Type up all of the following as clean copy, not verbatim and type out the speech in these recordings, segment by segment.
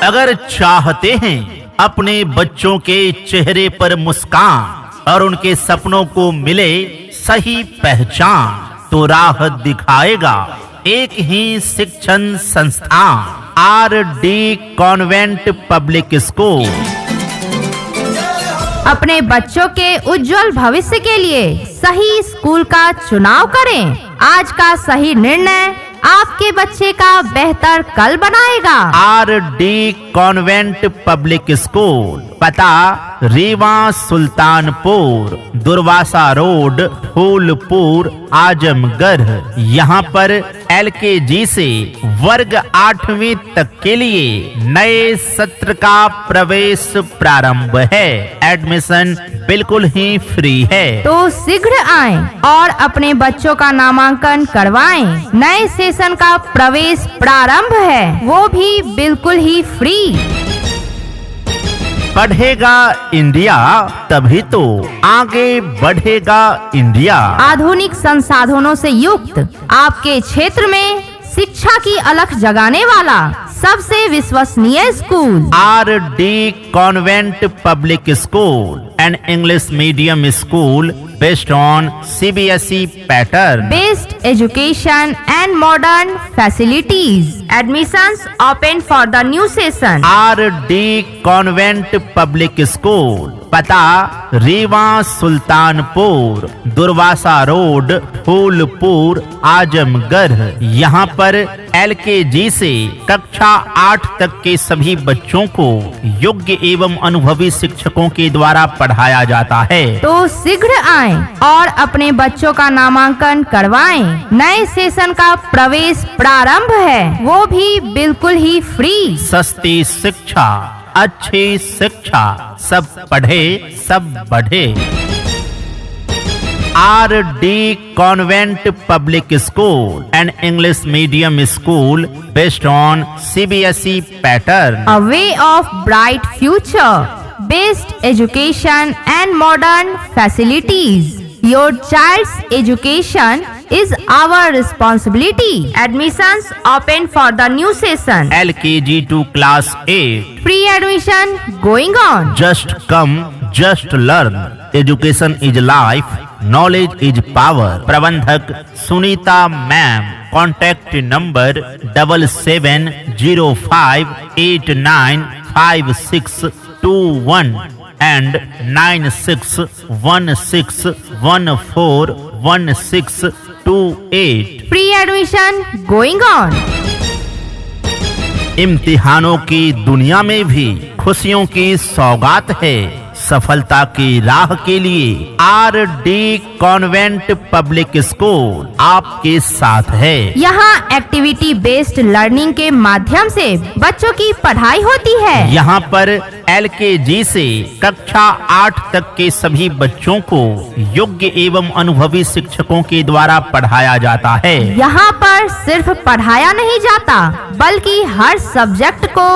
अगर चाहते हैं अपने बच्चों के चेहरे पर मुस्कान और उनके सपनों को मिले सही पहचान, तो राह दिखाएगा एक ही शिक्षण संस्थान, आर.डी. Convent public school. अपने बच्चों के उज्जवल भविष्य के लिए सही स्कूल का चुनाव करें। आज का सही निर्णय आपके बच्चे का बेहतर कल बनाएगा। आर.डी. कॉन्वेंट पब्लिक स्कूल, पता रीवा सुल्तानपुर, दुर्वासा रोड, फूलपुर, आजमगढ़। यहाँ पर LKG से वर्ग 8वीं तक के लिए नए सत्र का प्रवेश प्रारंभ है। एडमिशन बिल्कुल ही फ्री है, तो शीघ्र आएं और अपने बच्चों का नामांकन करवाएं। नए सेशन का प्रवेश प्रारंभ है, वो भी बिल्कुल ही फ्री। पढ़ेगा इंडिया तभी तो आगे बढ़ेगा इंडिया। आधुनिक संसाधनों से युक्त आपके क्षेत्र में शिक्षा की अलख जगाने वाला सबसे विश्वसनीय school, RD. Convent public school, an English medium school based on CBSE pattern. Best education and modern facilities. Admissions open for the new session. RD. Convent public school, पता रीवा सुल्तानपुर, दुर्वासा रोड, फूलपुर, आजमगढ़। यहाँ पर LKG से कक्षा 8 तक के सभी बच्चों को योग्य एवं अनुभवी शिक्षकों के द्वारा पढ़ाया जाता है, तो शीघ्र आएं और अपने बच्चों का नामांकन करवाएं। नए सेशन का प्रवेश प्रारंभ है, वो भी बिल्कुल ही फ्री। सस्ती शिक्षा, अच्छी शिक्षा, सब पढ़े सब बढ़े। RD. Convent public school, an English medium school based on CBSE pattern. A way of bright future. Best education and modern facilities. Your child's education is our responsibility. Admissions open for the new session. LKG to class 8. Free admission going on. Just come, just learn. Education is life, knowledge is power. प्रबंधक Sunita ma'am. Contact number 7705895621 and 9616141628. Free admission going on. इम्तिहानों की दुनिया में भी खुशियों की सौगात है। सफलता की राह के लिए आर.डी. कॉन्वेंट पब्लिक स्कूल आपके साथ है। यहाँ एक्टिविटी बेस्ड लर्निंग के माध्यम से बच्चों की पढ़ाई होती है। यहाँ पर LKG से कक्षा 8 तक के सभी बच्चों को योग्य एवं अनुभवी शिक्षकों के द्वारा पढ़ाया जाता है। यहाँ पर सिर्फ पढ़ाया नहीं जाता, बल्कि हर सब्जेक्ट को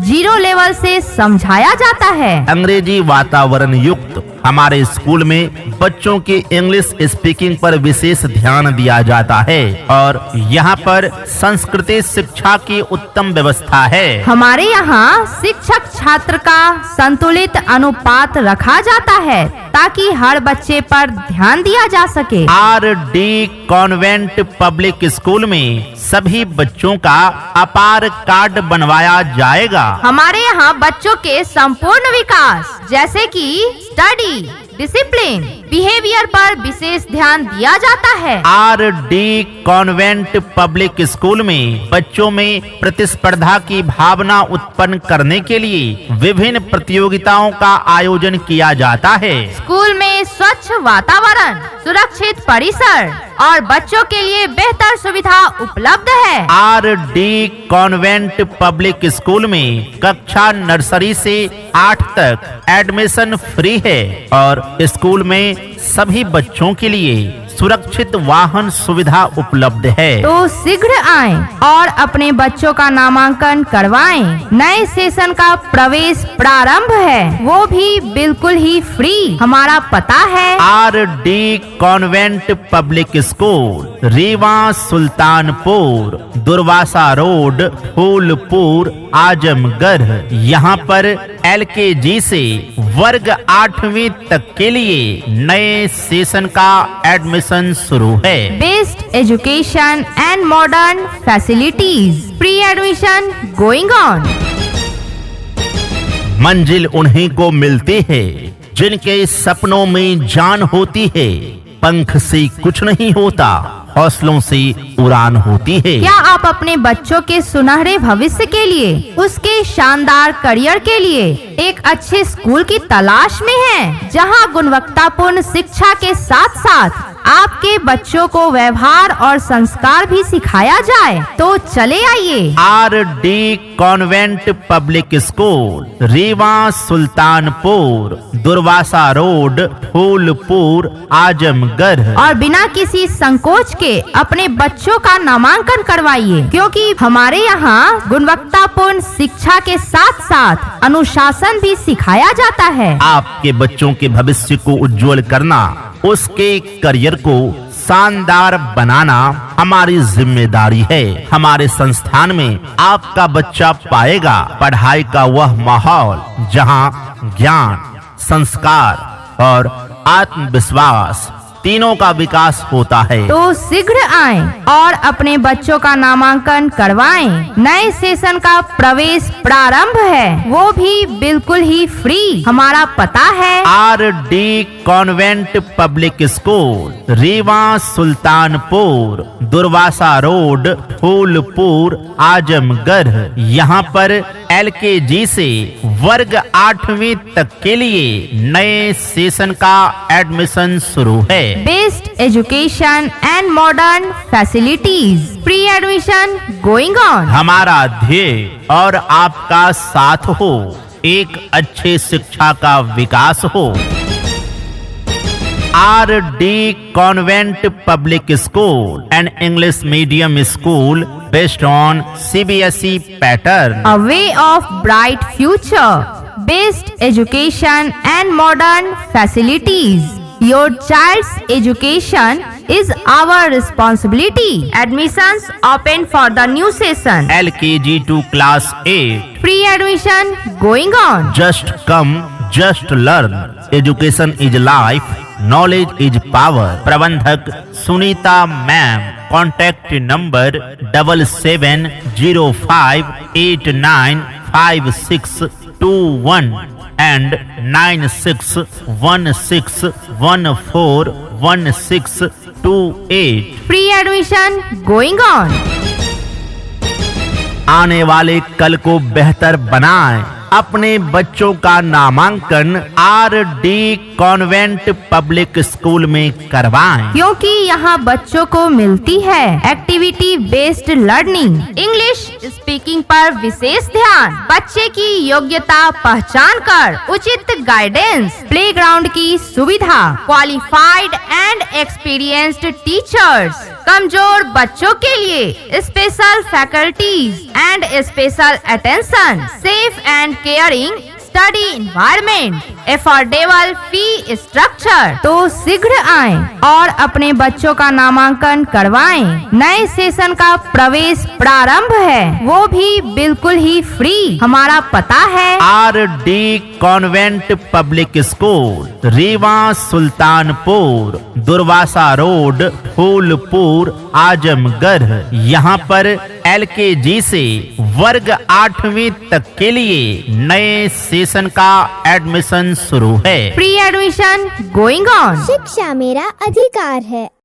0 लेवल से समझाया जाता है। अंग्रेजी वातावरण युक्त हमारे स्कूल में बच्चों की इंग्लिश स्पीकिंग पर विशेष ध्यान दिया जाता है और यहाँ पर संस्कृति शिक्षा की उत्तम व्यवस्था है। हमारे यहाँ शिक्षक छात्र का संतुलित अनुपात रखा जाता है ताकि हर बच्चे पर ध्यान दिया जा सके। आर.डी. कॉन्वेंट पब्लिक स्कूल में सभी बच्चों का अपार कार्ड बनवाया जाएगा। हमारे यहाँ बच्चों के संपूर्ण विकास जैसे कि स्टडी, डिसिप्लिन, बिहेवियर पर विशेष ध्यान दिया जाता है। आर.डी. कॉन्वेंट पब्लिक स्कूल में बच्चों में प्रतिस्पर्धा की भावना उत्पन्न करने के लिए विभिन्न प्रतियोगिताओं का आयोजन किया जाता है। स्कूल में स्वच्छ वातावरण, सुरक्षित परिसर और बच्चों के लिए बेहतर सुविधा उपलब्ध है। आर.डी. कॉन्वेंट पब्लिक स्कूल में कक्षा नर्सरी से 8 तक एडमिशन फ्री है और स्कूल में सभी बच्चों के लिए सुरक्षित वाहन सुविधा उपलब्ध है। तो शीघ्र आएं और अपने बच्चों का नामांकन करवाएं। नए सेशन का प्रवेश प्रारंभ है, वो भी बिल्कुल ही फ्री। हमारा पता है RD. Convent public school, Rewa Sultanpur, Durvasa road, Phulpur, Azamgarh. यहाँ पर LKG से वर्ग 8वीं तक के लिए नए सेशन का एडमिशन शुरू है। Best education and modern facilities, pre admission going on. मंजिल उन्हीं को मिलती है जिनके सपनों में जान होती है। पंख से कुछ नहीं होता, हौसलों से उड़ान होती है। क्या आप अपने बच्चों के सुनहरे भविष्य के लिए, उसके शानदार करियर के लिए एक अच्छे स्कूल की तलाश में हैं, जहां गुणवत्तापूर्ण शिक्षा के साथ साथ आपके बच्चों को व्यवहार और संस्कार भी सिखाया जाए? तो चले आइए RD. Convent public school, Rewa Sultanpur, Durvasa road, Phulpur, Azamgarh. और बिना किसी संकोच के अपने बच्चों का नामांकन करवाइए, क्योंकि हमारे यहाँ गुणवत्तापूर्ण शिक्षा के साथ साथ अनुशासन भी सिखाया जाता है। आपके बच्चों के भविष्य को उज्जवल करना, उसके करियर को शानदार बनाना हमारी जिम्मेदारी है। हमारे संस्थान में आपका बच्चा पाएगा पढ़ाई का वह माहौल जहां ज्ञान, संस्कार और आत्मविश्वास तीनों का विकास होता है। तो शीघ्र आएं और अपने बच्चों का नामांकन करवाएं। नए सेशन का प्रवेश प्रारंभ है, वो भी बिल्कुल ही फ्री। हमारा पता है RD. Convent public school, Rewa Sultanpur, Durvasa road, Phulpur, Azamgarh. यहाँ पर LKG से वर्ग 8वीं तक के लिए नए सेशन का एडमिशन शुरू है। Best education and modern facilities, pre admission going on. हमारा ध्येय और आपका साथ हो, एक अच्छे शिक्षा का विकास हो। RD. Convent public school, an English medium school based on CBSE pattern. A way of bright future, best education and modern facilities. Your child's education is our responsibility. Admissions open for the new session. LKG to class 8. Pre-admission going on. Just come, just learn. Education is life, knowledge is power. प्रबंधक Sunita ma'am. Contact number 7705895621 and 9616141628. Pre-admission going on. आने वाले कल को बेहतर बनाएं। अपने बच्चों का नामांकन आर.डी. कॉन्वेंट पब्लिक स्कूल में करवाएं, क्योंकि यहाँ बच्चों को मिलती है activity based learning. English speaking पर विशेष ध्यान, बच्चे की योग्यता पहचान कर उचित गाइडेंस, प्लेग्राउंड की सुविधा, क्वालिफाइड एंड एक्सपीरियंस्ड टीचर्स, कमजोर बच्चों के लिए special faculties and special attention, safe and caring study environment, affordable fee structure. तो शीघ्र आएं और अपने बच्चों का नामांकन करवाएं। नए सेशन का प्रवेश प्रारंभ है, वो भी बिल्कुल ही फ्री। हमारा पता है RD. Convent public school, Rewa Sultanpur, Durvasa road, Phulpur, Azamgarh. यहाँ पर LKG से वर्ग 8वीं तक के लिए नए सेशन का एडमिशन शुरू है। Pre admission going on. शिक्षा मेरा अधिकार है।